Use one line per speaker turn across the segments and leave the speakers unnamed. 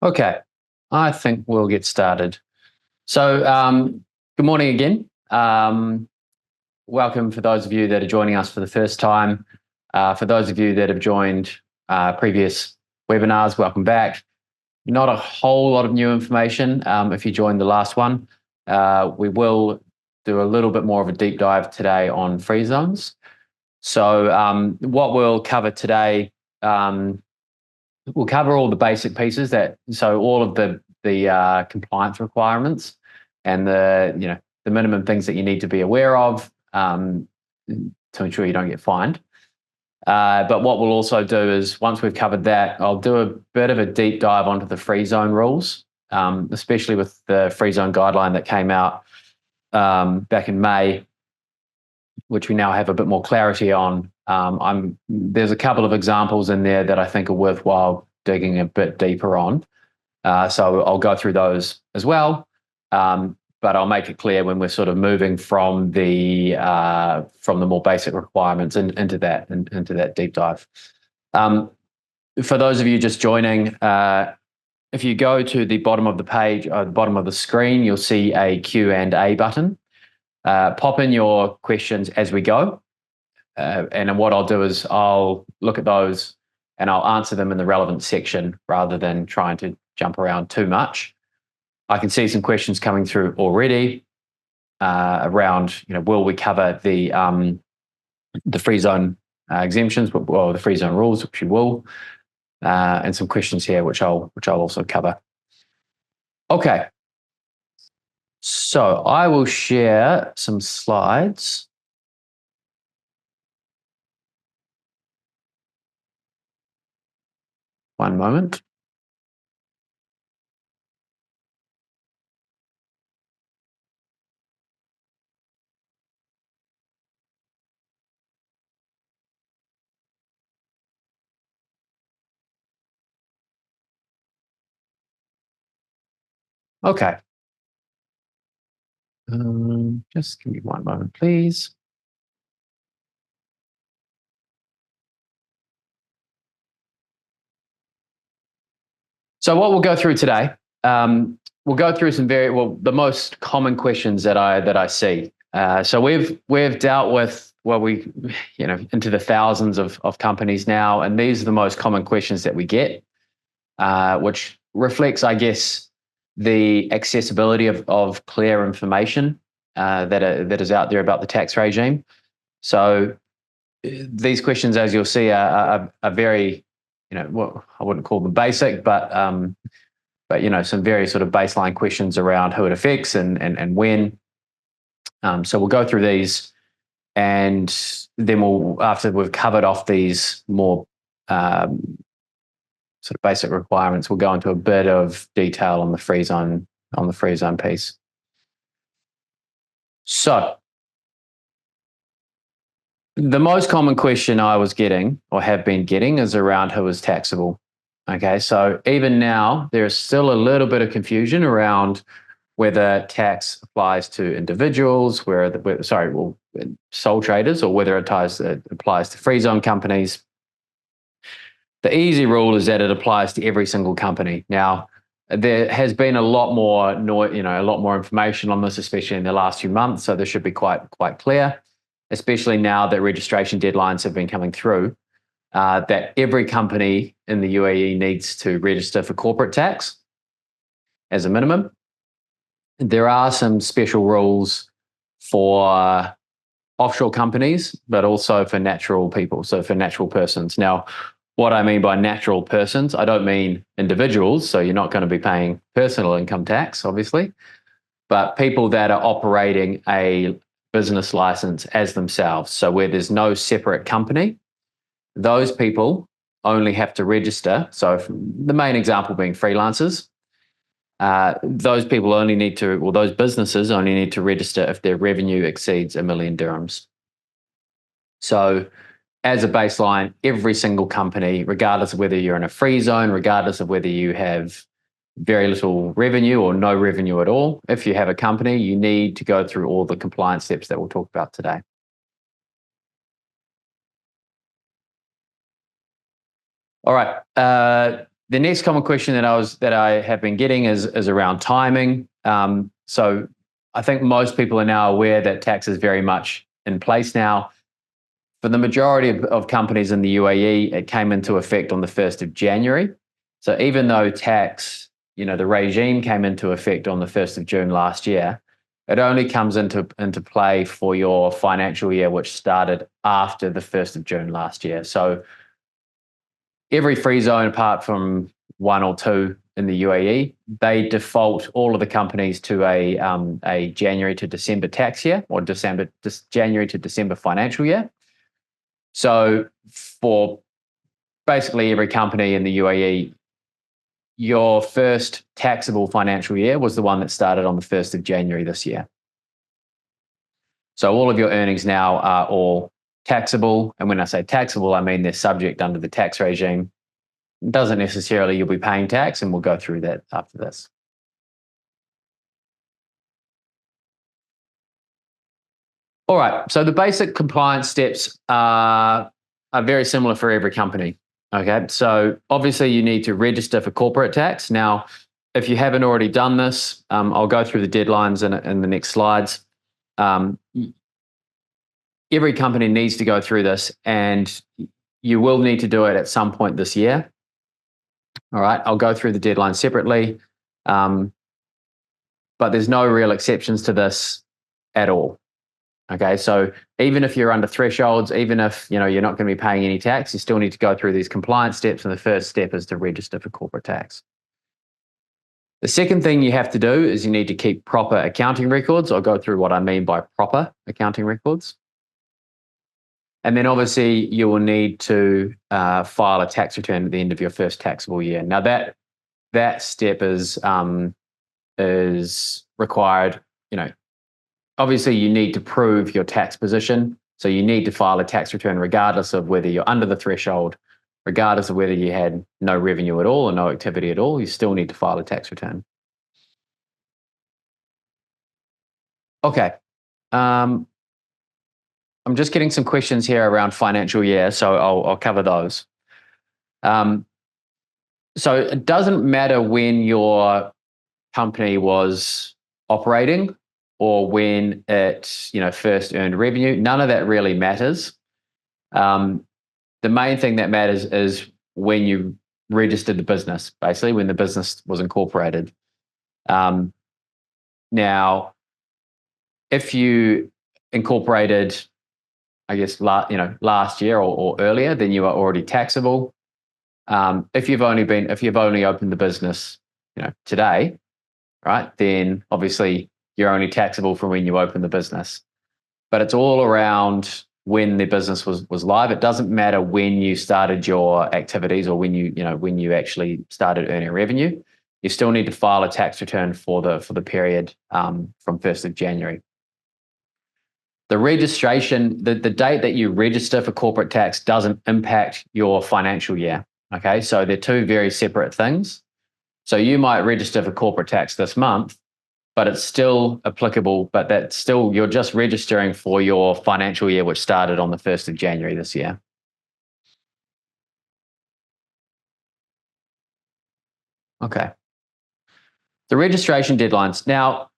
Okay, I think we'll get started. So, good morning again. Welcome for those of you that are joining us for the first time. For those of you that have joined previous webinars, welcome back. Not a whole lot of new information if you joined the last one. We will do a little bit more of a deep dive today on free zones. So, what we'll cover today, we'll cover all the basic pieces so all of the compliance requirements and the minimum things that you need to be aware of to ensure you don't get fined. But what we'll also do is, once we've covered that, I'll do a bit of a deep dive onto the free zone rules, especially with the free zone guideline that came out back in May, which we now have a bit more clarity on. There's a couple of examples in there that I think are worthwhile digging a bit deeper on. So I'll go through those as well. But I'll make it clear when we're sort of moving from the more basic requirements into that deep dive. For those of you just joining, if you go to the bottom of the page, or the bottom of the screen, you'll see a Q&A button. Pop in your questions as we go. And then what I'll do is I'll look at those and I'll answer them in the relevant section rather than trying to jump around too much. I can see some questions coming through already around, will we cover the free zone exemptions, or the free zone rules, which we will, and some questions here, which I'll also cover. Okay. So I will share some slides. One moment. Okay. Just give me one moment, please. So what we'll go through today, we'll go through the most common questions that I see. So we've dealt with into the thousands of companies now, and these are the most common questions that we get, which reflects, I guess, the accessibility of clear information that is out there about the tax regime. So these questions, as you'll see, are very, what I wouldn't call them basic, but some very sort of baseline questions around who it affects and when. So we'll go through these, and then after we've covered off these more sort of basic requirements, we'll go into a bit of detail on the free zone piece. So the most common question I was getting, or have been getting, is around who is taxable. Okay, so even now, there is still a little bit of confusion around whether tax applies to individuals, sole traders, or whether it applies to free zone companies. The easy rule is that it applies to every single company. Now, there has been a lot more information on this, especially in the last few months. So this should be quite clear, especially now that registration deadlines have been coming through. That every company in the UAE needs to register for corporate tax as a minimum. There are some special rules for offshore companies, but also for natural people, so for natural persons. Now, what I mean by natural persons, I don't mean individuals, so you're not going to be paying personal income tax, obviously, but people that are operating a business license as themselves. So where there's no separate company, those people only have to register. So the main example being freelancers. Those businesses only need to register if their revenue exceeds 1 million dirhams. So as a baseline, every single company, regardless of whether you're in a free zone, regardless of whether you have very little revenue or no revenue at all, if you have a company, you need to go through all the compliance steps that we'll talk about today. All right. The next common question that I have been getting is around timing. So I think most people are now aware that tax is very much in place now. For the majority of companies in the UAE, it came into effect on the 1st of January. So even though tax, the regime came into effect on the 1st of June last year, it only comes into play for your financial year, which started after the 1st of June last year. So every free zone, apart from one or two in the UAE, they default all of the companies to a January to December tax year, or January to December financial year. So for basically every company in the UAE, your first taxable financial year was the one that started on the 1st of January this year. So all of your earnings now are all taxable. And when I say taxable, I mean they're subject under the tax regime. It doesn't necessarily you'll be paying tax, and we'll go through that after this. All right, so the basic compliance steps are very similar for every company. Okay, so obviously you need to register for corporate tax. Now, if you haven't already done this, I'll go through the deadlines in the next slides. Every company needs to go through this, and you will need to do it at some point this year. All right, I'll go through the deadlines separately, but there's no real exceptions to this at all. Okay, so even if you're under thresholds, even if you're not going to be paying any tax, you still need to go through these compliance steps, and the first step is to register for corporate tax. The second thing you have to do is you need to keep proper accounting records. I'll go through what I mean by proper accounting records. And then obviously you will need to file a tax return at the end of your first taxable year. Now that step is required. Obviously you need to prove your tax position. So you need to file a tax return regardless of whether you're under the threshold, regardless of whether you had no revenue at all or no activity at all. You still need to file a tax return. Okay. I'm just getting some questions here around financial year, so I'll cover those. So it doesn't matter when your company was operating or when it first earned revenue. None of that really matters. The main thing that matters is when you registered the business, basically when the business was incorporated. Now, if you incorporated, I guess, last year or earlier, then you are already taxable. If you've only opened the business, today, right, then obviously you're only taxable from when you open the business. But it's all around when the business was live. It doesn't matter when you started your activities or when you actually started earning revenue. You still need to file a tax return for the period from 1st of January. The registration, the date that you register for corporate tax doesn't impact your financial year. Okay, so they're two very separate things. So you might register for corporate tax this month, but it's still applicable, but that's still, you're just registering for your financial year, which started on the 1st of January this year. Okay. The registration deadlines. Now,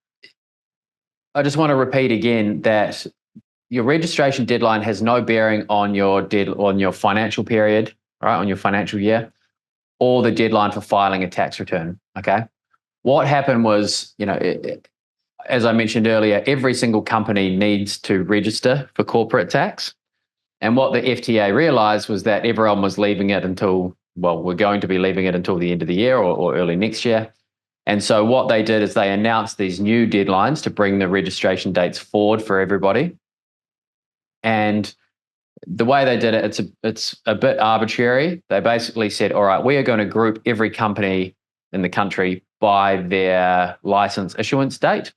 I just want to repeat again that your registration deadline has no bearing on your financial period, right, on your financial year, or the deadline for filing a tax return. Okay. What happened was, as I mentioned earlier, every single company needs to register for corporate tax. And what the FTA realized was that everyone was leaving it until, we're going to be leaving it until the end of the year or early next year. And so what they did is they announced these new deadlines to bring the registration dates forward for everybody. And the way they did it, it's a bit arbitrary. They basically said, all right, we are going to group every company in the country by their license issuance date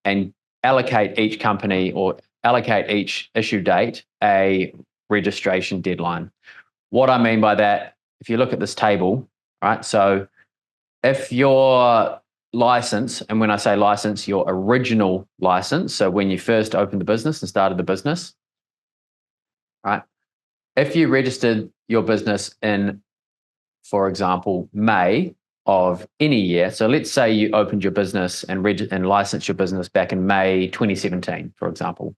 and allocate each company or allocate each issue date a registration deadline. What I mean by that, if you look at this table, right? So if your license, and when I say license, your original license, so when you first opened the business and started the business, right? If you registered your business in for example, May of any year. So let's say you opened your business and licensed your business back in May 2017, for example.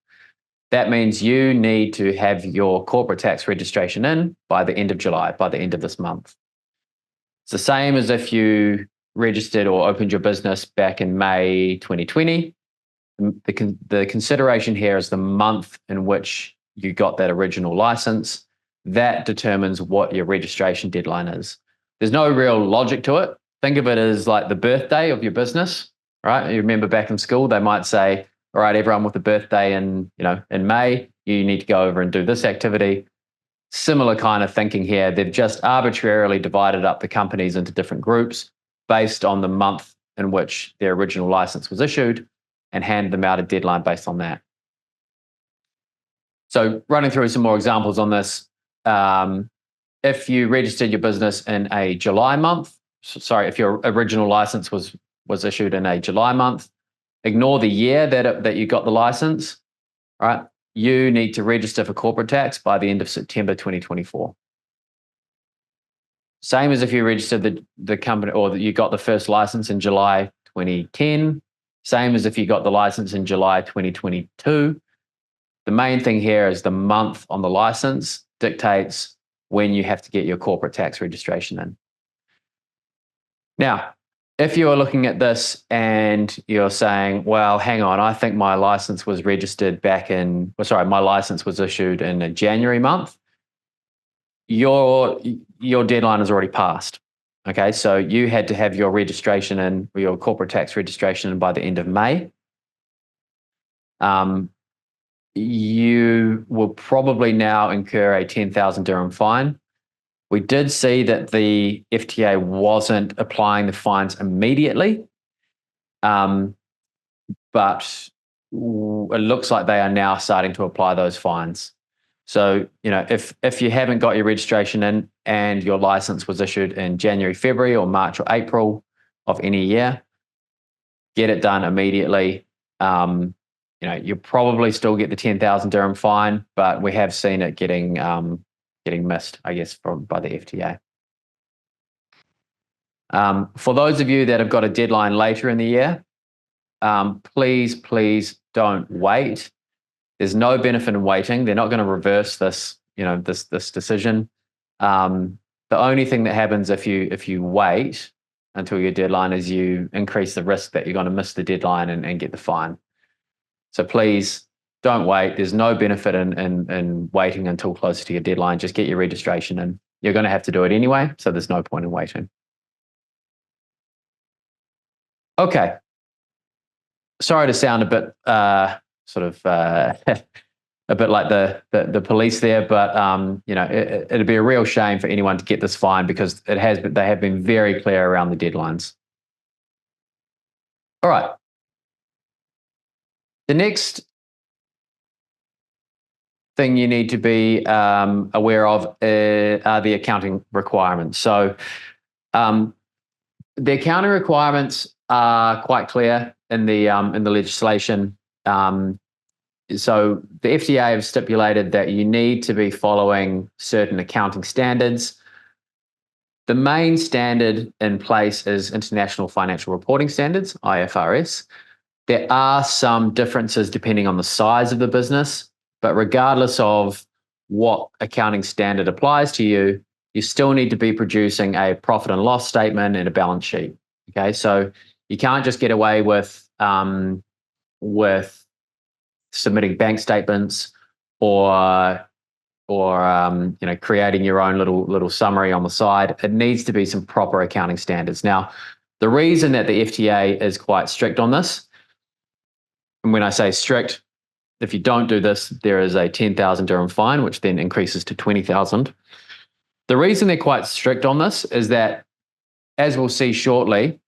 That means you need to have your corporate tax registration in by the end of July, by the end of this month. It's the same as if you registered or opened your business back in May 2020. The consideration here is the month in which you got that original license. That determines what your registration deadline is. There's no real logic to it. Think of it as like the birthday of your business, right? You remember back in school, they might say, all right, everyone with a birthday in May, you need to go over and do this activity. Similar kind of thinking here. They've just arbitrarily divided up the companies into different groups based on the month in which their original license was issued and handed them out a deadline based on that. So running through some more examples on this, if you registered your business in a July month, if your original license was issued in a July month, ignore the year that you got the license, right? You need to register for corporate tax by the end of September 2024. Same as if you registered the company or you got the first license in July 2010. Same as if you got the license in July 2022. The main thing here is the month on the license dictates when you have to get your corporate tax registration in. Now, if you're looking at this and you're saying, well, hang on, I think my license was registered my license was issued in a January month, your deadline has already passed. Okay, so you had to have your registration in, or your corporate tax registration in by the end of May. You will probably now incur a 10,000 dirham fine. We did see that the FTA wasn't applying the fines immediately, but it looks like they are now starting to apply those fines. So, if you haven't got your registration in and your license was issued in January, February, or March or April of any year, get it done immediately. You'll probably still get the 10,000 dirham fine, but we have seen it getting missed, I guess, by the FTA. For those of you that have got a deadline later in the year, please don't wait. There's no benefit in waiting. They're not going to reverse this, this decision. The only thing that happens if you wait until your deadline is you increase the risk that you're going to miss the deadline and get the fine. So please don't wait. There's no benefit in waiting until closer to your deadline. Just get your registration in. You're going to have to do it anyway, so there's no point in waiting. Okay. Sorry to sound a bit a bit like the police there, but it'd be a real shame for anyone to get this fine because they have been very clear around the deadlines. All right. The next thing you need to be aware of are the accounting requirements. So the accounting requirements are quite clear in the legislation. So the FTA have stipulated that you need to be following certain accounting standards. The main standard in place is International Financial Reporting Standards, IFRS. There are some differences depending on the size of the business, but regardless of what accounting standard applies to you, you still need to be producing a profit and loss statement and a balance sheet. Okay, so you can't just get away with submitting bank statements or creating your own little summary on the side. It needs to be some proper accounting standards. Now, the reason that the FTA is quite strict on this, and when I say strict, if you don't do this, there is a 10,000 dirham fine, which then increases to 20,000. The reason they're quite strict on this is that, as we'll see shortly,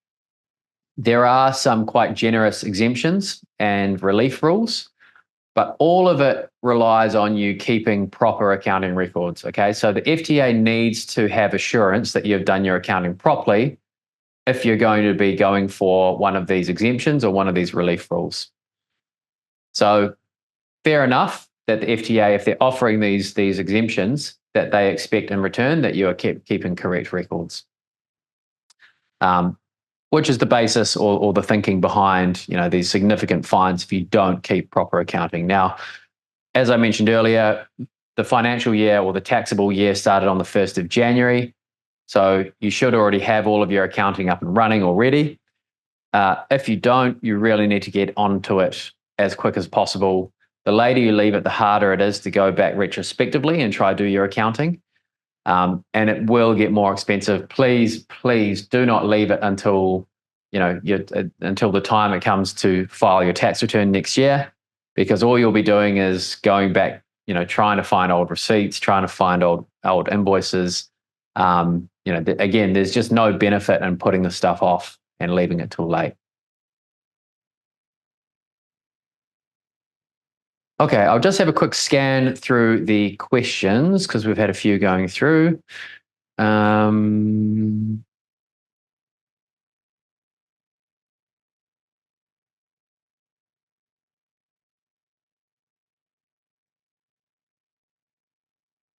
there are some quite generous exemptions and relief rules, but all of it relies on you keeping proper accounting records, okay? So the FTA needs to have assurance that you've done your accounting properly if you're going to be going for one of these exemptions or one of these relief rules. So fair enough that the FTA, if they're offering these exemptions, that they expect in return that you are keeping correct records. Which is the basis or the thinking behind, these significant fines if you don't keep proper accounting. Now, as I mentioned earlier, the financial year or the taxable year started on the 1st of January. So you should already have all of your accounting up and running already. If you don't, you really need to get onto it as quick as possible. The later you leave it, the harder it is to go back retrospectively and try to do your accounting. And it will get more expensive. Please do not leave it until until the time it comes to file your tax return next year, because all you'll be doing is going back, trying to find old receipts, trying to find old invoices. Again, there's just no benefit in putting the stuff off and leaving it till late. Okay, I'll just have a quick scan through the questions because we've had a few going through.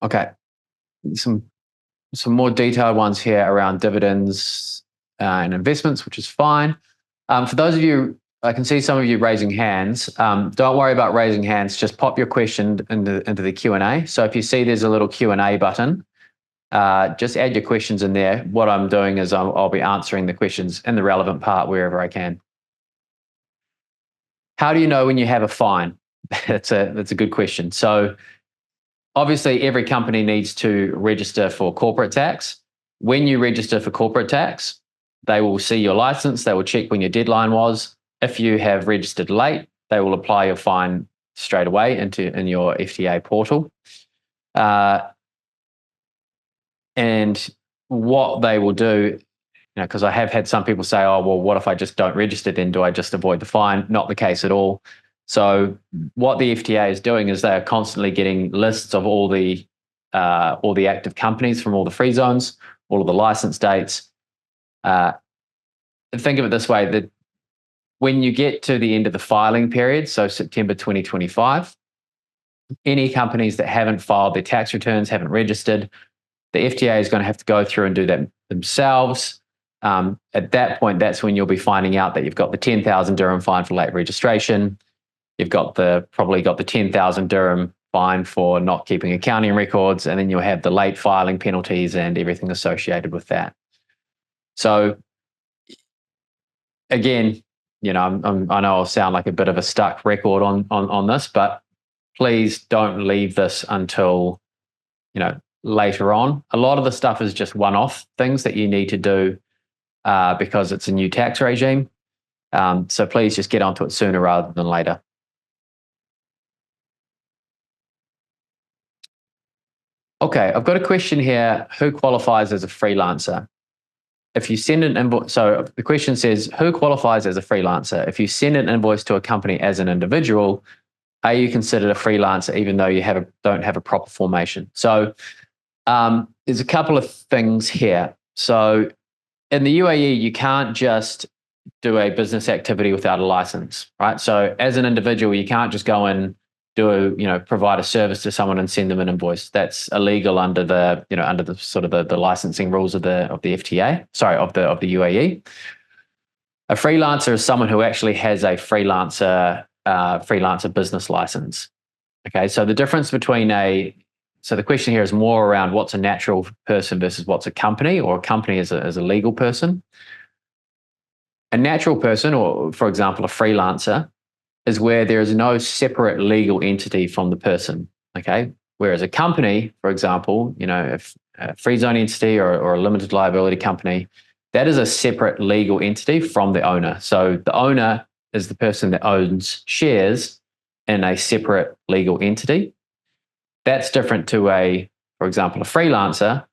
Okay, some more detailed ones here around dividends and investments, which is fine. For those of you, I can see some of you raising hands. Don't worry about raising hands. Just pop your question into the Q&A. So if you see there's a little Q&A button, just add your questions in there. What I'm doing is I'll be answering the questions in the relevant part wherever I can. How do you know when you have a fine? That's a good question. So obviously, every company needs to register for corporate tax. When you register for corporate tax, they will see your license. They will check when your deadline was. If you have registered late, they will apply your fine straight away in your FTA portal. And what they will do, because I have had some people say, oh, well, what if I just don't register? Then do I just avoid the fine? Not the case at all. So what the FTA is doing is they are constantly getting lists of all the active companies from all the free zones, all of the license dates. Think of it this way, that when you get to the end of the filing period, so September 2025, any companies that haven't filed their tax returns, haven't registered, the FTA is going to have to go through and do that themselves. At that point, that's when you'll be finding out that you've got the 10,000 dirham fine for late registration. You've got probably got the 10,000 dirham fine for not keeping accounting records, and then you'll have the late filing penalties and everything associated with that. So again, I know I'll sound like a bit of a stuck record on this, but please don't leave this until later on. A lot of the stuff is just one-off things that you need to do because it's a new tax regime. So please just get onto it sooner rather than later. Okay, I've got a question here. Who qualifies as a freelancer? If you send an invoice, so the question says, who qualifies as a freelancer? If you send an invoice to a company as an individual, are you considered a freelancer even though you don't have a proper formation? So there's a couple of things here. So in the UAE, you can't just do a business activity without a license, right? So as an individual, you can't just go and provide a service to someone and send them an invoice. That's illegal under the sort of the licensing rules of the FTA, of the UAE. A freelancer is someone who actually has a freelancer business license. Okay, so the difference between so the question here is more around what's a natural person versus what's a company, or a company is a legal person. A natural person, or for example, a freelancer, is where there is no separate legal entity from the person. Okay, whereas a company, for example, if a free zone entity or a limited liability company, that is a separate legal entity from the owner. So the owner is the person that owns shares in a separate legal entity. That's different to for example, a freelancer,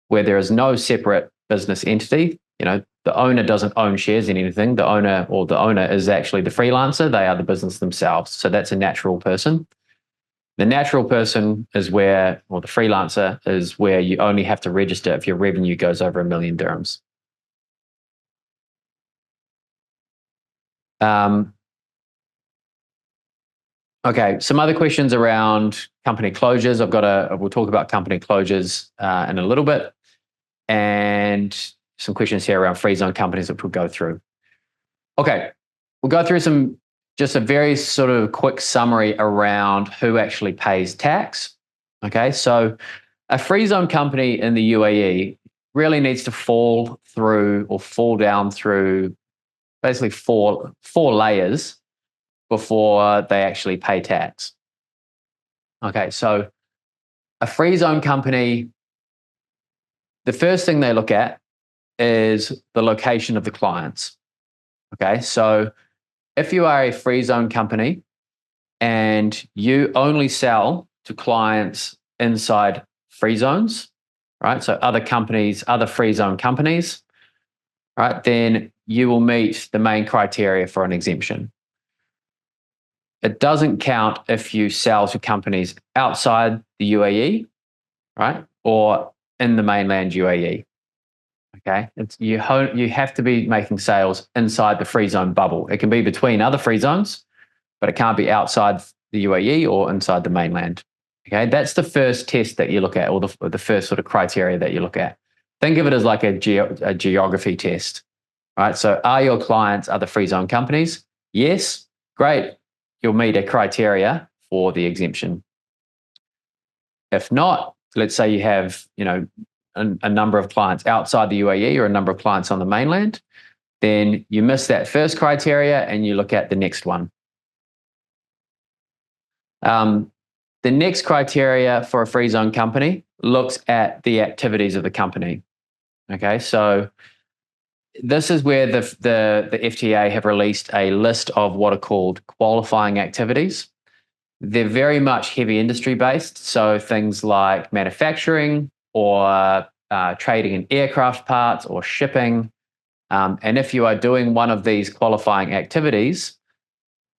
where there is no separate business entity. The owner doesn't own shares in anything. The owner is actually the freelancer. They are the business themselves. So that's a natural person. The natural person is or the freelancer is where you only have to register if your revenue goes over 1 million dirhams. Okay, some other questions around company closures. We'll talk about company closures in a little bit, and some questions here around free zone companies that we'll go through. Okay, we'll go through just a very sort of quick summary around who actually pays tax. Okay, so a free zone company in the UAE really needs to fall down through basically four layers before they actually pay tax. Okay, so a free zone company, the first thing they look at is the location of the clients. Okay, so if you are a free zone company and you only sell to clients inside free zones, right? So other free zone companies, right? Then you will meet the main criteria for an exemption. It doesn't count if you sell to companies outside the UAE, right? Or in the mainland UAE. Okay, you have to be making sales inside the free zone bubble. It can be between other free zones, but it can't be outside the UAE or inside the mainland. Okay, that's the first test that you look at, or the first sort of criteria that you look at. Think of it as like a geography test, right? So are your clients other free zone companies? Yes, great. You'll meet a criteria for the exemption. If not, let's say you have, a number of clients outside the UAE or a number of clients on the mainland, then you miss that first criteria and you look at the next one. The next criteria for a free zone company looks at the activities of the company. Okay, so this is where the FTA have released a list of what are called qualifying activities. They're very much heavy industry based, so things like manufacturing or trading in aircraft parts or shipping. And if you are doing one of these qualifying activities,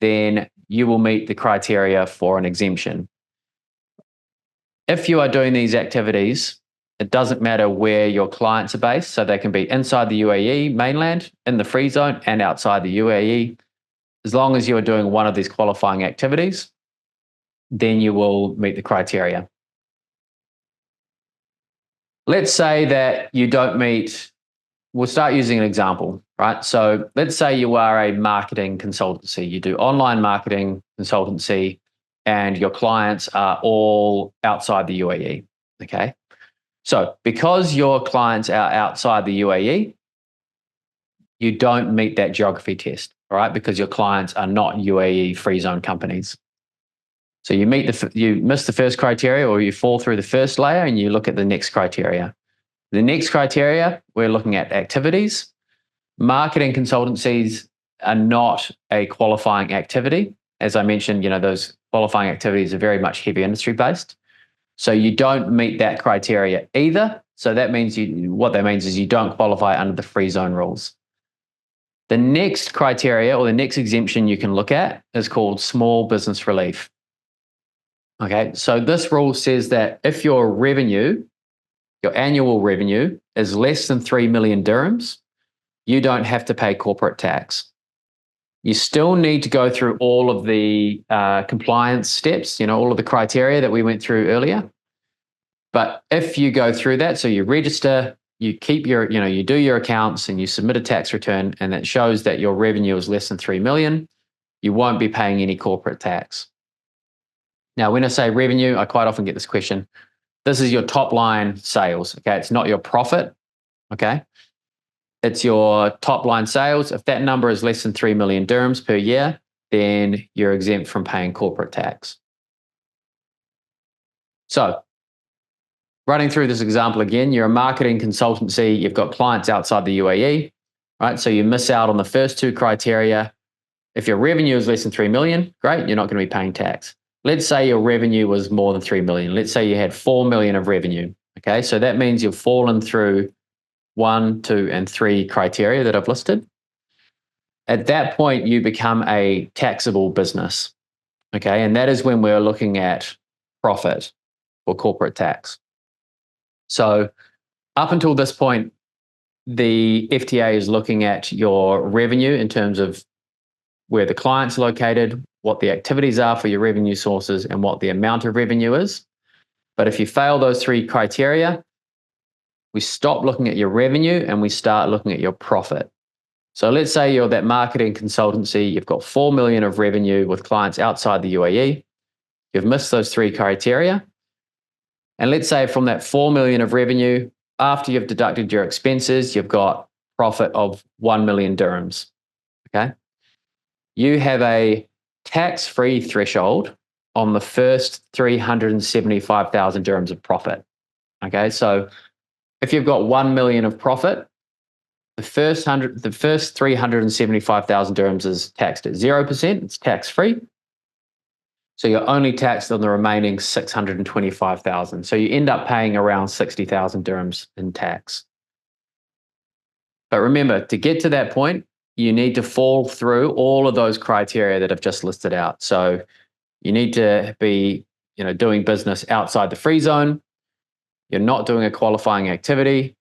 then you will meet the criteria for an exemption. If you are doing these activities, it doesn't matter where your clients are based, so they can be inside the UAE mainland, in the free zone, and outside the UAE. As long as you are doing one of these qualifying activities, then you will meet the criteria. Let's say that you don't meet, we'll start using an example, right? So let's say you are a marketing consultancy. You do online marketing consultancy and your clients are all outside the UAE, okay? So because your clients are outside the UAE, you don't meet that geography test, all right? Because your clients are not UAE free zone companies. So you miss the first criteria, or you fall through the first layer and you look at the next criteria. The next criteria, we're looking at activities. Marketing consultancies are not a qualifying activity. As I mentioned, those qualifying activities are very much heavy industry based. So you don't meet that criteria either. So that means what that means is you don't qualify under the free zone rules. The next criteria, or the next exemption you can look at, is called small business relief. Okay, so this rule says that if your annual revenue is less than 3 million dirhams, you don't have to pay corporate tax. You still need to go through all of the compliance steps, all of the criteria that we went through earlier. But if you go through that, so you register, you keep you do your accounts and you submit a tax return, and that shows that your revenue is less than 3 million, you won't be paying any corporate tax. Now, when I say revenue, I quite often get this question. This is your top line sales, okay? It's not your profit, okay? It's your top line sales. If that number is less than 3 million dirhams per year, then you're exempt from paying corporate tax. So, running through this example again, you're a marketing consultancy, you've got clients outside the UAE, right? So you miss out on the first two criteria. If your revenue is less than 3 million, great, you're not going to be paying tax. Let's say your revenue was more than 3 million. Let's say you had 4 million of revenue. Okay, so that means you've fallen through 1, 2, and 3 criteria that I've listed. At that point, you become a taxable business. Okay, and that is when we're looking at profit or corporate tax. So up until this point, the FTA is looking at your revenue in terms of where the client's located, what the activities are for your revenue sources, and what the amount of revenue is. But if you fail those three criteria, we stop looking at your revenue and we start looking at your profit. So let's say you're that marketing consultancy, you've got 4 million of revenue with clients outside the UAE. You've missed those three criteria. And let's say from that 4 million of revenue, after you've deducted your expenses, you've got profit of 1 million dirhams. Okay. You have a tax-free threshold on the first 375,000 dirhams of profit. Okay. So if you've got 1 million of profit, the first 375,000 dirhams is taxed at 0%. It's tax-free. So you're only taxed on the remaining 625,000. So you end up paying around 60,000 dirhams in tax. But remember, to get to that point, you need to fall through all of those criteria that I've just listed out. So you need to be, doing business outside the free zone. You're not doing a qualifying activity.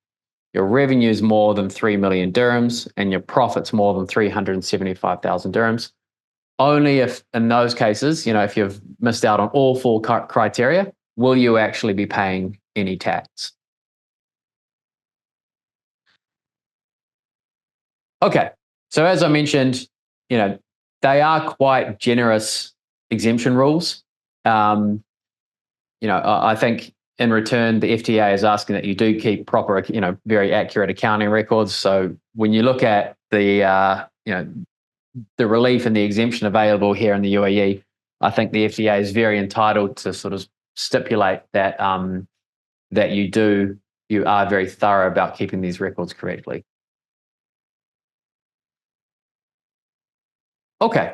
Your revenue is more than 3 million dirhams, and your profit's more than 375,000 dirhams. Only if, in those cases, if you've missed out on all four criteria, will you actually be paying any tax. Okay, so as I mentioned, they are quite generous exemption rules. I think in return, the FTA is asking that you do keep proper, very accurate accounting records. So when you look at the relief and the exemption available here in the UAE, I think the FTA is very entitled to sort of stipulate that that you are very thorough about keeping these records correctly. Okay.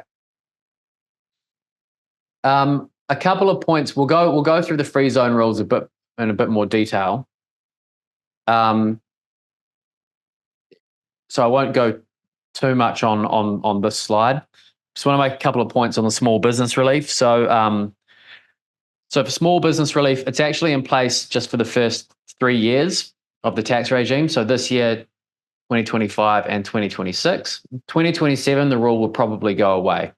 A couple of points. We'll go through the free zone rules in a bit more detail. So I won't go too much on this slide. Just want to make a couple of points on the small business relief. So for small business relief, it's actually in place just for the first 3 years of the tax regime. So this year, 2025 and 2026. 2027, the rule will probably go away.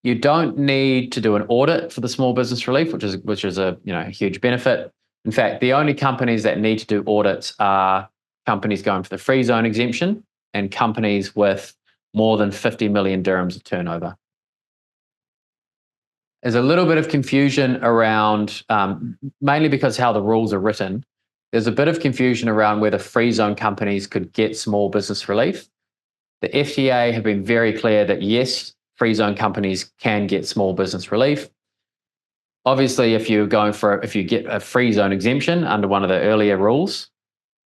You don't need to do an audit for the small business relief, which is a huge benefit. In fact, the only companies that need to do audits are companies going for the free zone exemption and companies with more than 50 million dirhams of turnover. There's a little bit of confusion around, mainly because how the rules are written, there's a bit of confusion around whether free zone companies could get small business relief. The FTA have been very clear that yes, free zone companies can get small business relief. Obviously, if you get a free zone exemption under one of the earlier rules,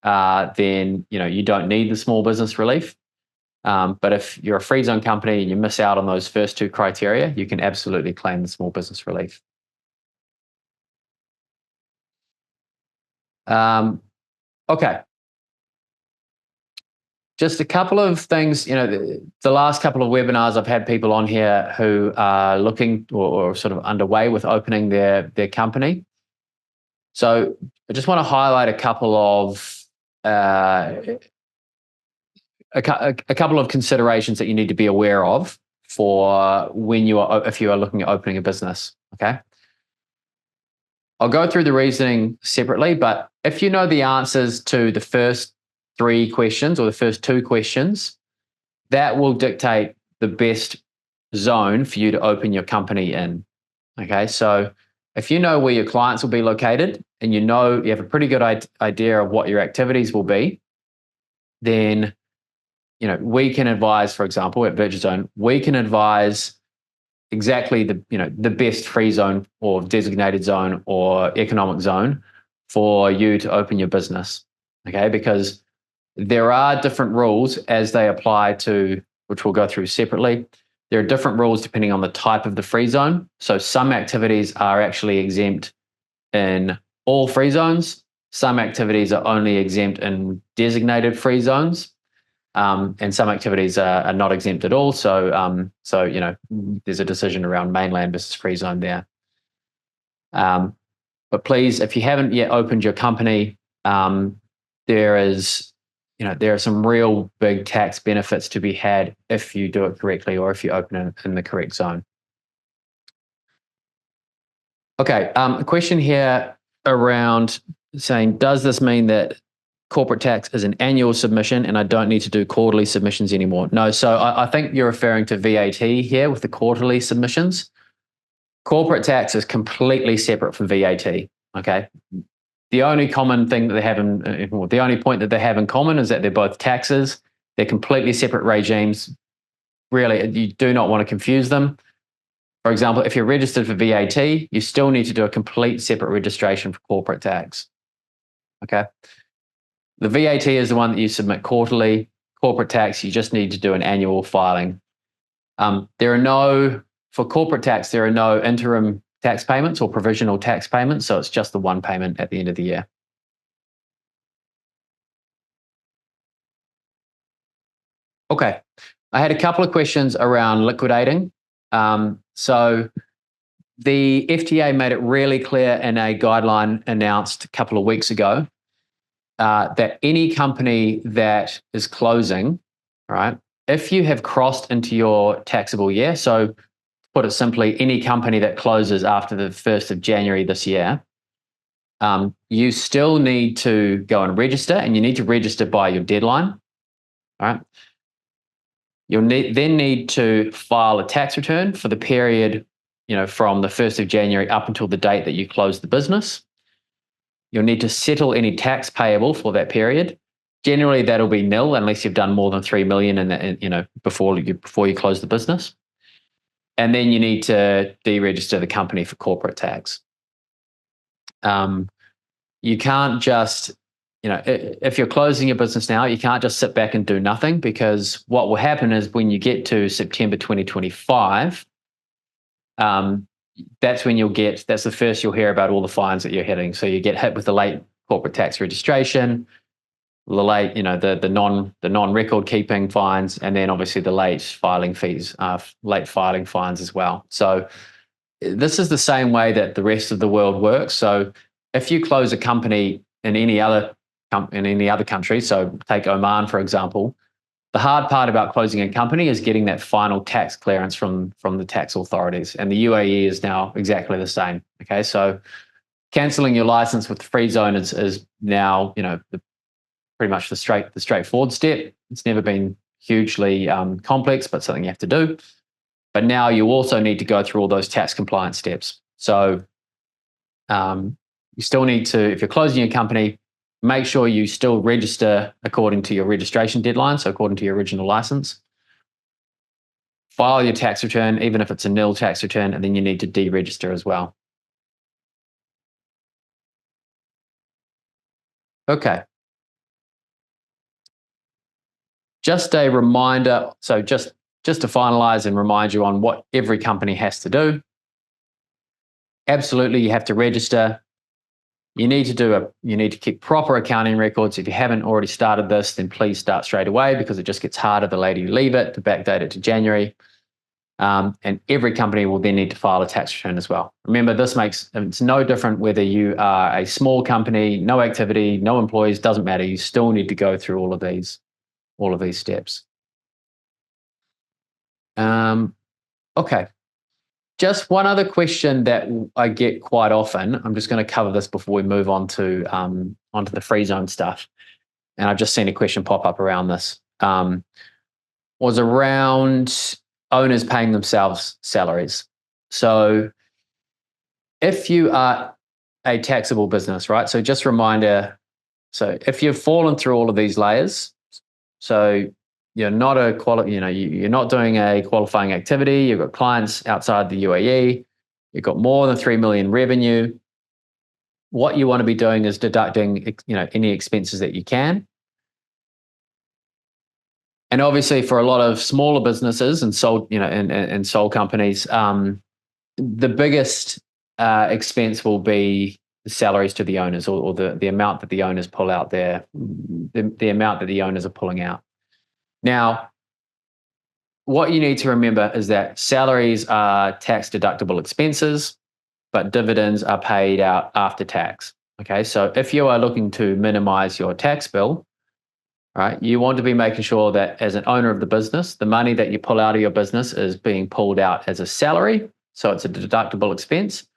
then you don't need the small business relief. But if you're a free zone company and you miss out on those first two criteria, you can absolutely claim the small business relief. Okay. Just a couple of things, the last couple of webinars I've had people on here who are looking or sort of underway with opening their company. So I just want to highlight a couple of considerations that you need to be aware of for if you are looking at opening a business. Okay. I'll go through the reasoning separately, but if you know the answers to the first 3 questions or the first 2 questions, that will dictate the best zone for you to open your company in. Okay, so if you know where your clients will be located and you have a pretty good idea of what your activities will be, then we can advise, for example, at Virtuzone, we can advise exactly the best free zone or designated zone or economic zone for you to open your business. Okay, because there are different rules as they apply to, which we'll go through separately. There are different rules depending on the type of the free zone. So some activities are actually exempt in all free zones. Some activities are only exempt in designated free zones. And some activities are not exempt at all. So there's a decision around mainland versus free zone there. But please, if you haven't yet opened your company, there is there are some real big tax benefits to be had if you do it correctly or if you open it in the correct zone. Okay, a question here around saying, does this mean that corporate tax is an annual submission and I don't need to do quarterly submissions anymore? No, so I think you're referring to VAT here with the quarterly submissions. Corporate tax is completely separate from VAT, okay? The only common thing that they have the only point that they have in common is that they're both taxes. They're completely separate regimes. Really, you do not want to confuse them. For example, if you're registered for VAT, you still need to do a complete separate registration for corporate tax. Okay. The VAT is the one that you submit quarterly. Corporate tax, you just need to do an annual filing. For corporate tax, there are no interim tax payments or provisional tax payments. So it's just the one payment at the end of the year. Okay. I had a couple of questions around liquidating. So the FTA made it really clear in a guideline announced a couple of weeks ago that any company that is closing, right, if you have crossed into your taxable year, so to put it simply, any company that closes after the 1st of January this year, you still need to go and register, and you need to register by your deadline, all right? You'll then need to file a tax return for the period, from the 1st of January up until the date that you close the business. You'll need to settle any tax payable for that period. Generally, that'll be nil unless you've done more than 3 million before you close the business. And then you need to deregister the company for corporate tax. You can't just, if you're closing your business now, you can't just sit back and do nothing, because what will happen is when you get to September 2025, that's the first you'll hear about all the fines that you're hitting. So you get hit with the late corporate tax registration, the late, the non-record keeping fines, and then obviously the late filing fees, late filing fines as well. So this is the same way that the rest of the world works. So if you close a company in any other country, so take Oman, for example, the hard part about closing a company is getting that final tax clearance from the tax authorities. And the UAE is now exactly the same. Okay, so cancelling your license with the free zone is now, pretty much the straightforward step. It's never been hugely complex, but something you have to do. But now you also need to go through all those tax compliance steps. So you still need to, if you're closing your company, make sure you still register according to your registration deadline, so according to your original license. File your tax return, even if it's a nil tax return, and then you need to deregister as well. Okay. Just a reminder, so just to finalize and remind you on what every company has to do. Absolutely, you have to register. You need to keep proper accounting records. If you haven't already started this, then please start straight away, because it just gets harder the later you leave it, to backdate it to January. And every company will then need to file a tax return as well. Remember, it's no different whether you are a small company, no activity, no employees, doesn't matter. You still need to go through all of these steps. Okay. Just one other question that I get quite often. I'm just going to cover this before we move on to onto the free zone stuff. And I've just seen a question pop up around this. Was around owners paying themselves salaries. So if you are a taxable business, right? So just a reminder. So if you've fallen through all of these layers, so you're not you're not doing a qualifying activity, you've got clients outside the UAE, you've got more than 3 million revenue, what you want to be doing is deducting any expenses that you can. And obviously for a lot of smaller businesses and sole companies, the biggest expense will be the salaries to the owners, or the amount that the owners pull out there, the amount that the owners are pulling out. Now, what you need to remember is that salaries are tax deductible expenses, but dividends are paid out after tax. Okay, so if you are looking to minimize your tax bill, right? You want to be making sure that as an owner of the business, the money that you pull out of your business is being pulled out as a salary, so it's a deductible expense,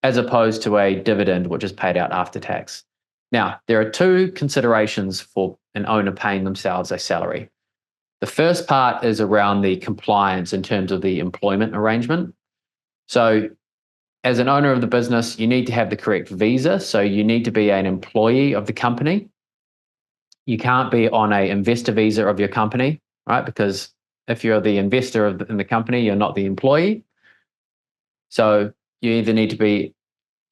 as opposed to a dividend, which is paid out after tax. Now, there are two considerations for an owner paying themselves a salary. The first part is around the compliance in terms of the employment arrangement. So, as an owner of the business, you need to have the correct visa. So, you need to be an employee of the company. You can't be on an investor visa of your company, right? Because if you're the investor in the company, you're not the employee. So, you either need to be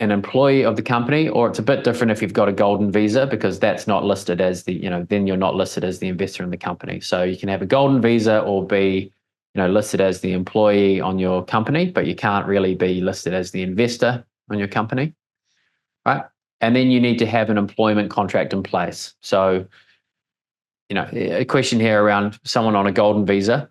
an employee of the company, or it's a bit different if you've got a golden visa, because that's not listed as the, then you're not listed as the investor in the company. So you can have a golden visa or be, listed as the employee on your company, but you can't really be listed as the investor on your company, right? And then you need to have an employment contract in place. So, a question here around someone on a golden visa.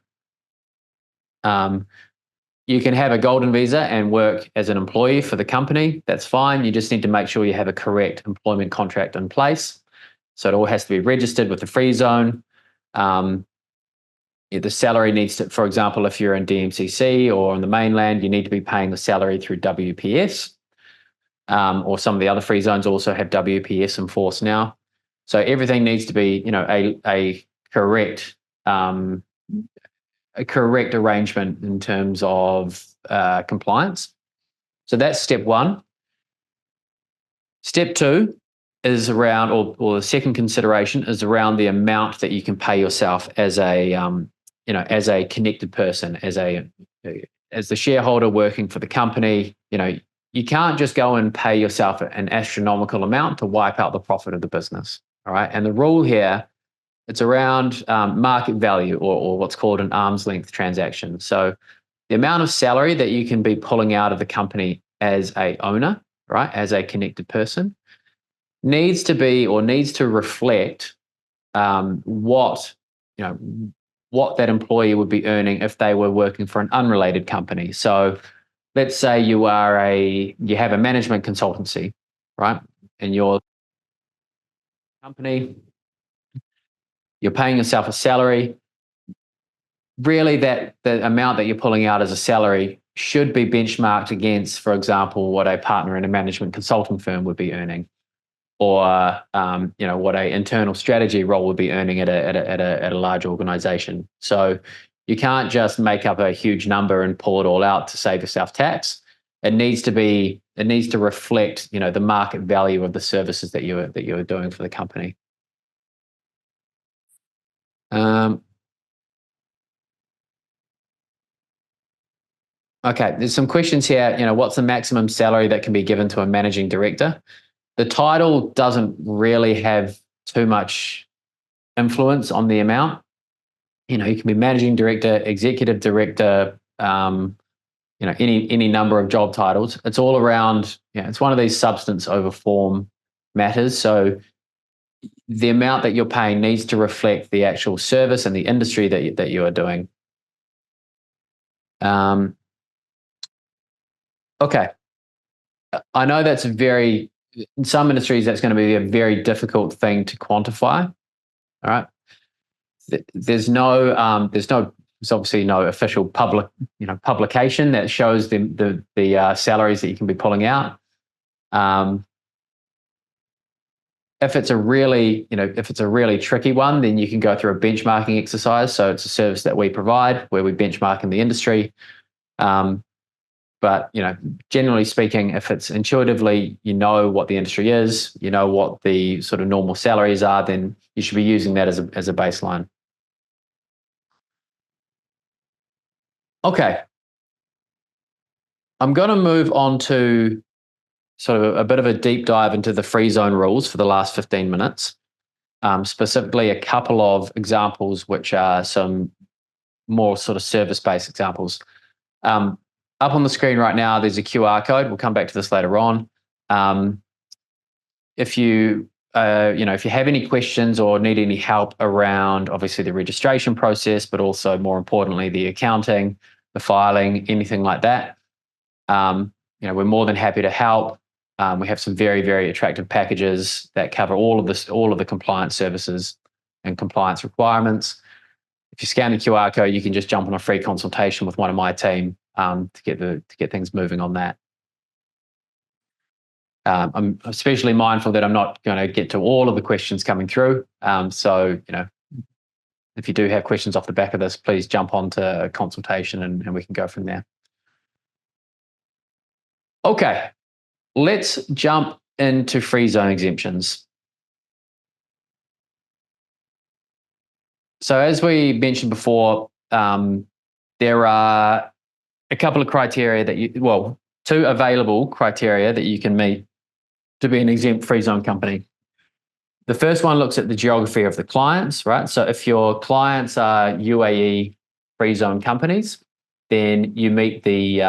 You can have a golden visa and work as an employee for the company. That's fine. You just need to make sure you have a correct employment contract in place. So it all has to be registered with the free zone. The salary needs to, for example, if you're in DMCC or on the mainland, you need to be paying the salary through WPS. Or some of the other free zones also have WPS in force now. So everything needs to be, a correct arrangement in terms of compliance. So that's step one. Step two is around, or the second consideration is around the amount that you can pay yourself as a, as a connected person, as the shareholder working for the company. You can't just go and pay yourself an astronomical amount to wipe out the profit of the business. All right. And the rule here, it's around market value, or what's called an arm's length transaction. So the amount of salary that you can be pulling out of the company as a owner, right, as a connected person, needs to reflect what that employee would be earning if they were working for an unrelated company. So let's say you have a management consultancy, right, and your company, you're paying yourself a salary. Really, the amount that you're pulling out as a salary should be benchmarked against, for example, what a partner in a management consulting firm would be earning, or what a internal strategy role would be earning at a large organization. So you can't just make up a huge number and pull it all out to save yourself tax. It needs to reflect, the market value of the services that you are doing for the company. Okay, there's some questions here. What's the maximum salary that can be given to a managing director? The title doesn't really have too much influence on the amount. You can be managing director, executive director, any number of job titles. It's all around, it's one of these substance over form matters. So the amount that you're paying needs to reflect the actual service and the industry that you are doing. Okay. I know that's in some industries, that's going to be a very difficult thing to quantify. All right. There's obviously no official publication that shows the salaries that you can be pulling out. If it's a really tricky one, then you can go through a benchmarking exercise. So it's a service that we provide where we benchmark in the industry. But generally speaking, if it's intuitively, what the industry is, what the sort of normal salaries are, then you should be using that as a baseline. Okay. I'm going to move on to sort of a bit of a deep dive into the free zone rules for the last 15 minutes. Specifically a couple of examples, which are some more sort of service-based examples. Up on the screen right now, there's a QR code. We'll come back to this later on. If you have any questions or need any help around, obviously, the registration process, but also more importantly, the accounting, the filing, anything like that, we're more than happy to help. We have some very, very attractive packages that cover all of the compliance services, and compliance requirements. If you scan the QR code, you can just jump on a free consultation with one of my team to get things moving on that. I'm especially mindful that I'm not going to get to all of the questions coming through. So, if you do have questions off the back of this, please jump onto a consultation and we can go from there. Okay, let's jump into free zone exemptions. So as we mentioned before, there are a couple of criteria that two available criteria that you can meet to be an exempt free zone company. The first one looks at the geography of the clients, right? So if your clients are UAE free zone companies, then you meet the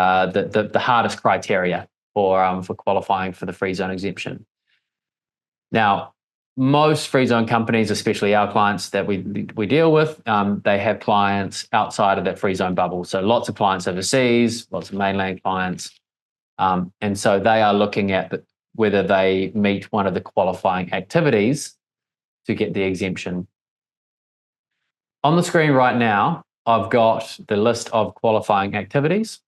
hardest criteria for qualifying for the free zone exemption. Now, most free zone companies, especially our clients that we deal with, they have clients outside of that free zone bubble. So lots of clients overseas, lots of mainland clients. And so they are looking at whether they meet one of the qualifying activities to get the exemption. On the screen right now, I've got the list of qualifying activities.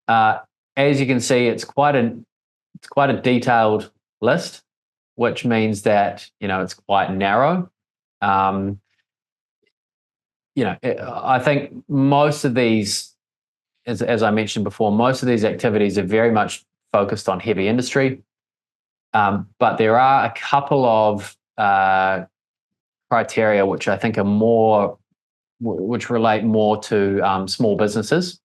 As you can see, it's quite a detailed list, which means that it's quite narrow. I think most of these, as I mentioned before, most of these activities are very much focused on heavy industry, but there are a couple of criteria which I think are which relate more to small businesses,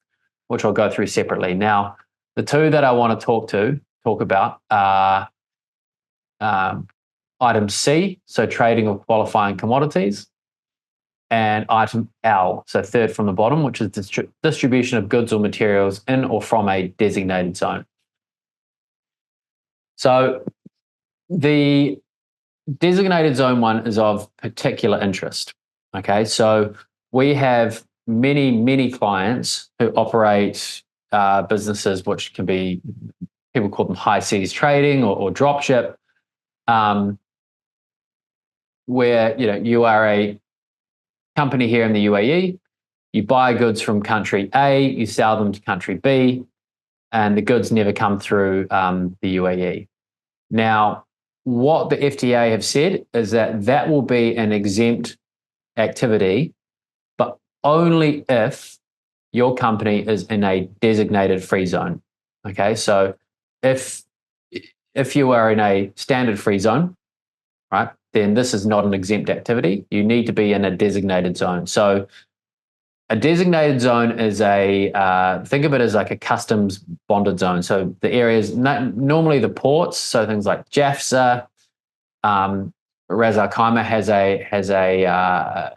which I'll go through separately. Now, the two that I want to talk about are item C, so trading of qualifying commodities, and item L, so third from the bottom, which is distribution of goods or materials in or from a designated zone. So the designated zone one is of particular interest. Okay, so we have many clients who operate businesses which can be, people call them high seas trading or drop ship, where you are a company here in the UAE, you buy goods from country A, you sell them to country B, and the goods never come through the UAE. Now, what the FTA have said is that will be an exempt activity, but only if your company is in a designated free zone. Okay, so if you are in a standard free zone, right, then this is not an exempt activity. You need to be in a designated zone. So a designated zone is think of it as like a customs bonded zone. So the areas, normally the ports, so things like Jafsa, Ras Al Khaimah has a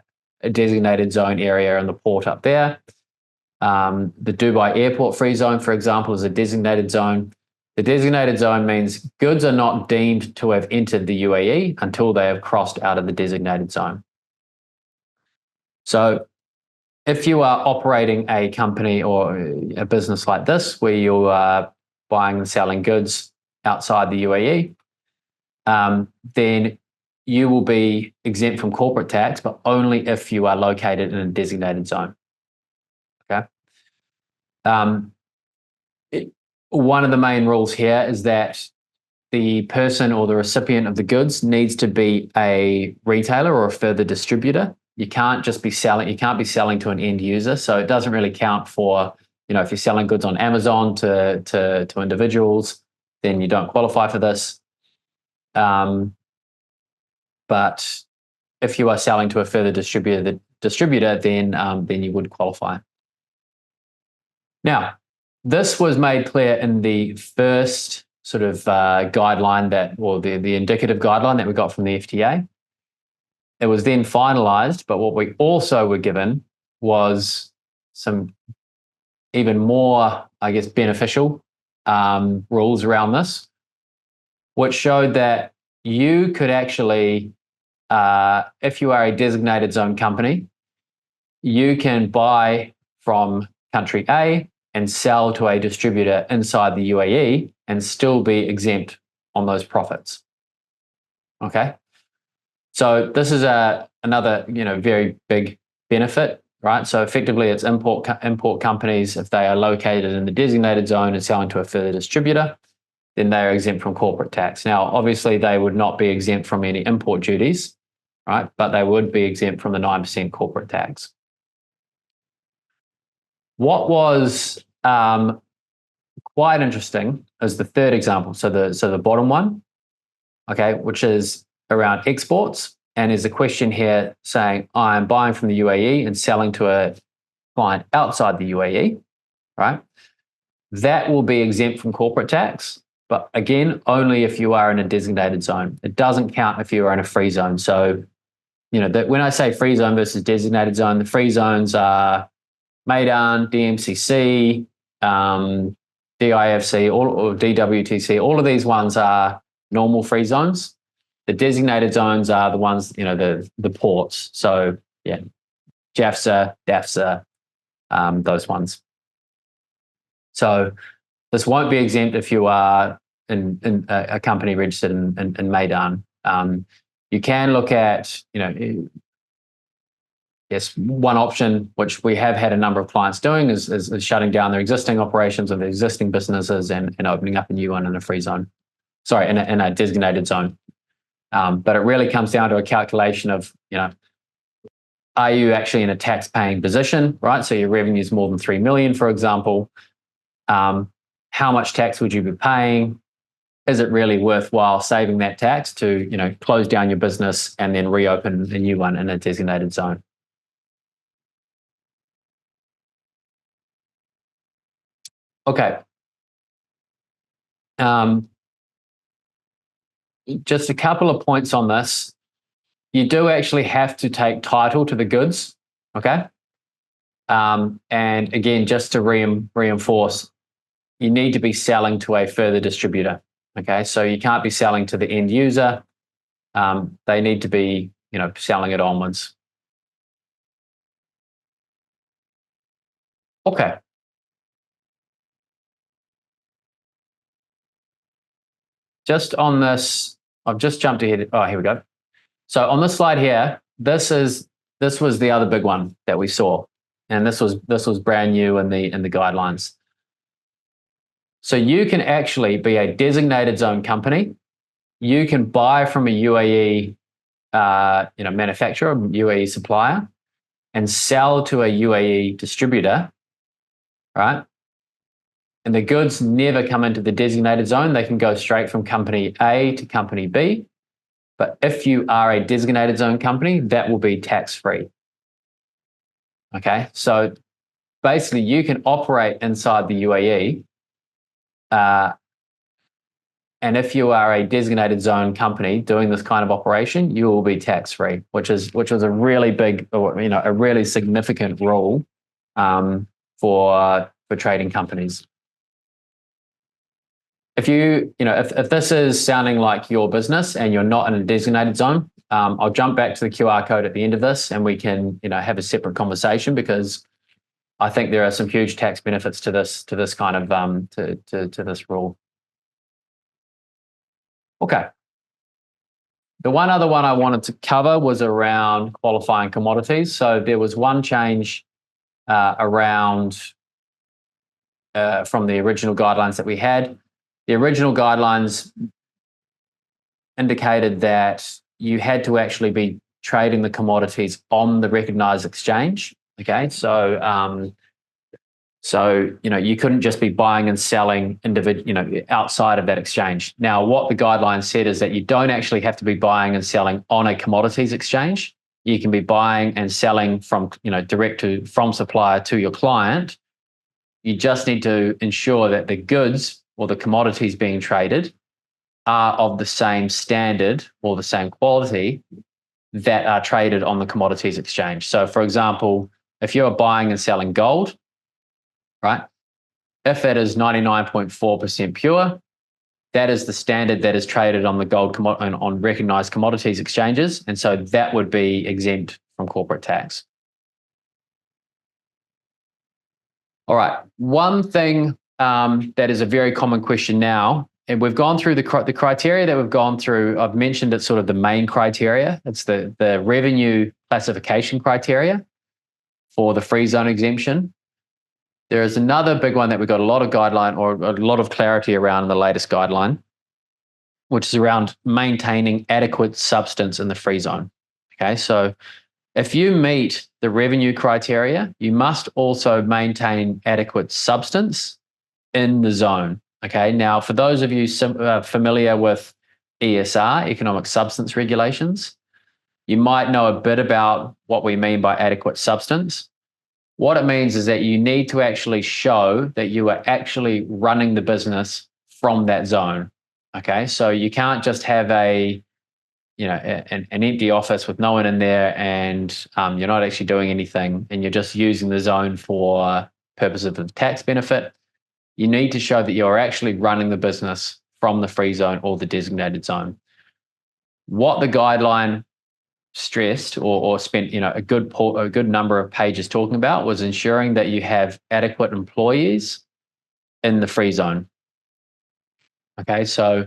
designated zone area in the port up there. The Dubai Airport Free Zone, for example, is a designated zone. The designated zone means goods are not deemed to have entered the UAE until they have crossed out of the designated zone. So if you are operating a company or a business like this, where you are buying and selling goods outside the UAE, then you will be exempt from corporate tax, but only if you are located in a designated zone. Okay. One of the main rules here is that the person or the recipient of the goods needs to be a retailer or a further distributor. You can't just be selling, you can't be selling to an end user. So it doesn't really count for, if you're selling goods on Amazon to individuals, then you don't qualify for this. But if you are selling to a further distributor, then you would qualify. Now, this was made clear in the first sort of guideline the indicative guideline that we got from the FTA. It was then finalized, but what we also were given was some even more, I guess, beneficial rules around this, which showed that you could actually, if you are a designated zone company, you can buy from country A and sell to a distributor inside the UAE and still be exempt on those profits. Okay. So this is another very big benefit, right? So effectively, it's import companies, if they are located in the designated zone and selling to a further distributor, then they are exempt from corporate tax. Now, obviously, they would not be exempt from any import duties, right? But they would be exempt from the 9% corporate tax. What was quite interesting is the third example. So the bottom one, okay, which is around exports. And there's a question here saying, I'm buying from the UAE and selling to a client outside the UAE, right? That will be exempt from corporate tax, but again, only if you are in a designated zone. It doesn't count if you are in a free zone. So, when I say free zone versus designated zone, the free zones are Maidan, DMCC, DIFC, or DWTC. All of these ones are normal free zones. The designated zones are the ones, the ports. So yeah, JAFSA, DAFSA, those ones. So this won't be exempt if you are in a company registered in Maidan. You can look at, yes, one option, which we have had a number of clients doing, is shutting down their existing operations of their existing businesses and opening up a new one in a free zone. Sorry, in a designated zone. But it really comes down to a calculation of, are you actually in a tax-paying position, right? So your revenue is more than 3 million, for example. How much tax would you be paying? Is it really worthwhile saving that tax to, close down your business and then reopen a new one in a designated zone? Okay. Just a couple of points on this. You do actually have to take title to the goods, okay? And again, just to reinforce, you need to be selling to a further distributor, okay? So you can't be selling to the end user. They need to be, selling it onwards. Okay. Just on this, I've just jumped ahead. Oh, here we go. So on this slide here, this was the other big one that we saw, and this was brand new in the guidelines. So you can actually be a designated zone company. You can buy from a UAE, manufacturer, UAE supplier, and sell to a UAE distributor, right? And the goods never come into the designated zone. They can go straight from company A to company B. But if you are a designated zone company, that will be tax-free. Okay, so basically you can operate inside the UAE, and if you are a designated zone company doing this kind of operation, you will be tax-free, which was a really big, a really significant rule for trading companies. If if this is sounding like your business and you're not in a designated zone, I'll jump back to the QR code at the end of this, and we can have a separate conversation, because I think there are some huge tax benefits to this kind of to this rule. Okay. The one other one I wanted to cover was around qualifying commodities. So there was one change around from the original guidelines that we had. The original guidelines indicated that you had to actually be trading the commodities on the recognized exchange. Okay, so you couldn't just be buying and selling outside of that exchange. Now, what the guidelines said is that you don't actually have to be buying and selling on a commodities exchange. You can be buying and selling from from supplier to your client. You just need to ensure that the goods or the commodities being traded are of the same standard or the same quality that are traded on the commodities exchange. So, for example, if you're buying and selling gold, right, if it is 99.4% pure, that is the standard that is traded on the gold on recognized commodities exchanges, and so that would be exempt from corporate tax. All right, one thing that is a very common question now and we've gone through the criteria that we've gone through. I've mentioned it's sort of the main criteria. It's the revenue classification criteria for the free zone exemption. There is another big one that we've got a lot of guideline or a lot of clarity around in the latest guideline, which is around maintaining adequate substance in the free zone. Okay, so if you meet the revenue criteria, you must also maintain adequate substance in the zone. Okay, now for those of you familiar with ESR, economic substance regulations, you might know a bit about what we mean by adequate substance. What it means is that you need to actually show that you are actually running the business from that zone. Okay, so you can't just have an empty office with no one in there, and you're not actually doing anything, and you're just using the zone for purposes of the tax benefit. You need to show that you're actually running the business from the free zone or the designated zone. What the guideline stressed or spent a good number of pages talking about was ensuring that you have adequate employees in the free zone. Okay, so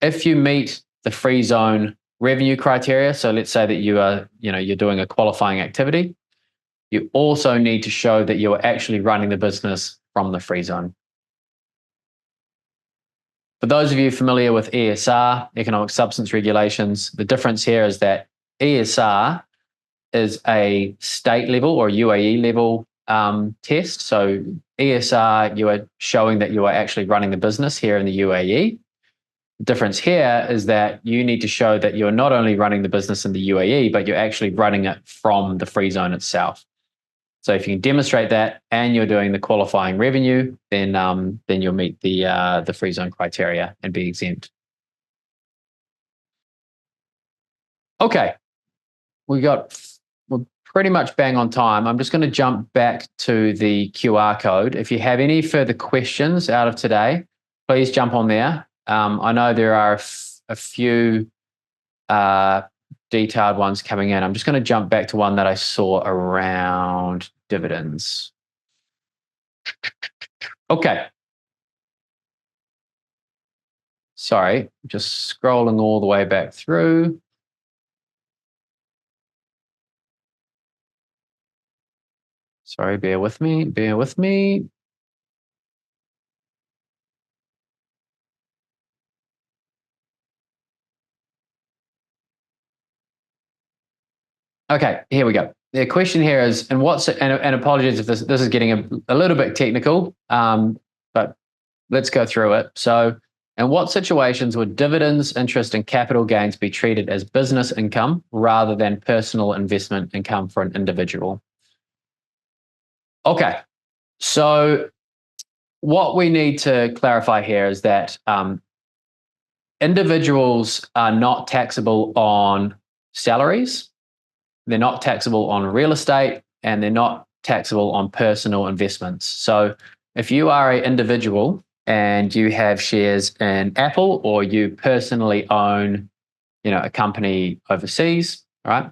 if you meet the free zone revenue criteria, so let's say that you're doing a qualifying activity, you also need to show that you're actually running the business from the free zone. For those of you familiar with ESR, economic substance regulations, the difference here is that ESR is a state level or UAE level test. So ESR, you are showing that you are actually running the business here in the UAE. The difference here is that you need to show that you're not only running the business in the UAE, but you're actually running it from the free zone itself. So if you can demonstrate that and you're doing the qualifying revenue, then you'll meet the free zone criteria and be exempt. Okay, we're pretty much bang on time. I'm just going to jump back to the QR code. If you have any further questions out of today, please jump on there. I know there are a few detailed ones coming in. I'm just going to jump back to one that I saw around dividends. Okay. Sorry, just scrolling all the way back through. Sorry, bear with me. Okay, here we go. The question here is, and apologies if this is getting a little bit technical, but let's go through it. So, in what situations would dividends, interest, and capital gains be treated as business income rather than personal investment income for an individual? Okay, so what we need to clarify here is that individuals are not taxable on salaries. They're not taxable on real estate, and they're not taxable on personal investments. So if you are an individual and you have shares in Apple, or you personally own, a company overseas, right?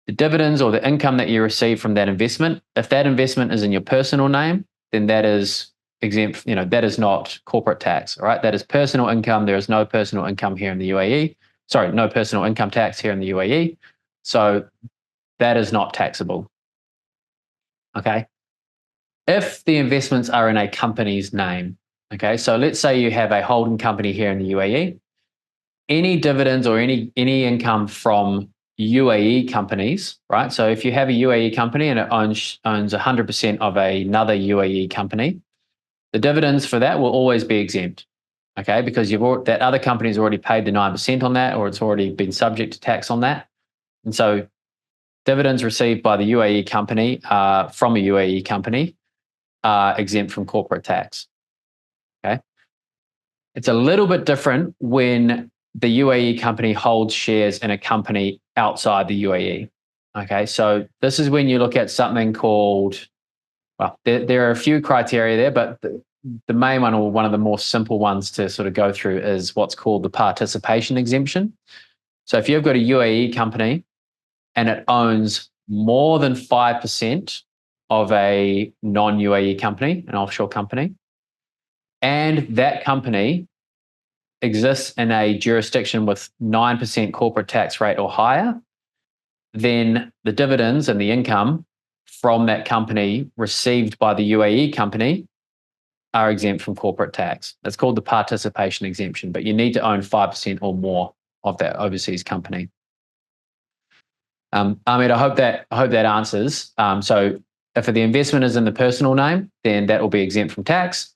The dividends or the income that you receive from that investment, if that investment is in your personal name, then that is exempt, that is not corporate tax, all right? That is personal income. There is no personal income here in the UAE. Sorry, no personal income tax here in the UAE. So that is not taxable. Okay. If the investments are in a company's name, okay, so let's say you have a holding company here in the UAE, any dividends or any income from UAE companies, right? So if you have a UAE company and it owns 100% of another UAE company, the dividends for that will always be exempt, okay? Because that other company's already paid the 9% on that, or it's already been subject to tax on that. And so dividends received by the UAE company from a UAE company are exempt from corporate tax, okay? It's a little bit different when the UAE company holds shares in a company outside the UAE. Okay, so this is when you look at something called, well, there are a few criteria there, but the main one, or one of the more simple ones to sort of go through, is what's called the participation exemption. So if you've got a UAE company and it owns more than 5% of a non-UAE company, an offshore company, and that company exists in a jurisdiction with 9% corporate tax rate or higher, then the dividends and the income from that company received by the UAE company are exempt from corporate tax. That's called the participation exemption, but you need to own 5% or more of that overseas company. Ahmed, I hope that answers. So if the investment is in the personal name, then that will be exempt from tax.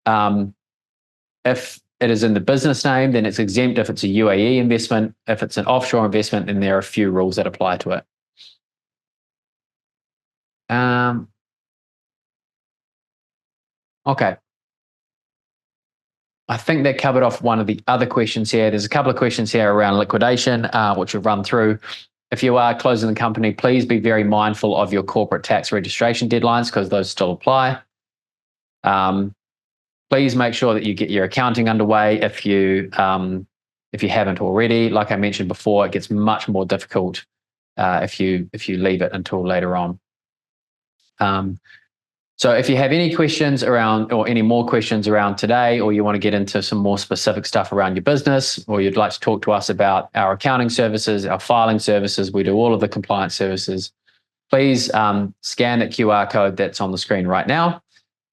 If it is in the business name, then it's exempt if it's a UAE investment. If it's an offshore investment, then there are a few rules that apply to it. Okay. I think that covered off one of the other questions here. There's a couple of questions here around liquidation, which we've run through. If you are closing the company, please be very mindful of your corporate tax registration deadlines because those still apply. Please make sure that you get your accounting underway if you haven't already. Like I mentioned before, it gets much more difficult if you leave it until later on. So if you have any questions around or any more questions around today, or you want to get into some more specific stuff around your business, or you'd like to talk to us about our accounting services, our filing services, we do all of the compliance services, please scan that QR code that's on the screen right now.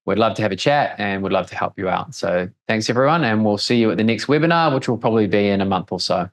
We'd love to have a chat and we'd love to help you out. So thanks everyone, and we'll see you at the next webinar, which will probably be in a month or so.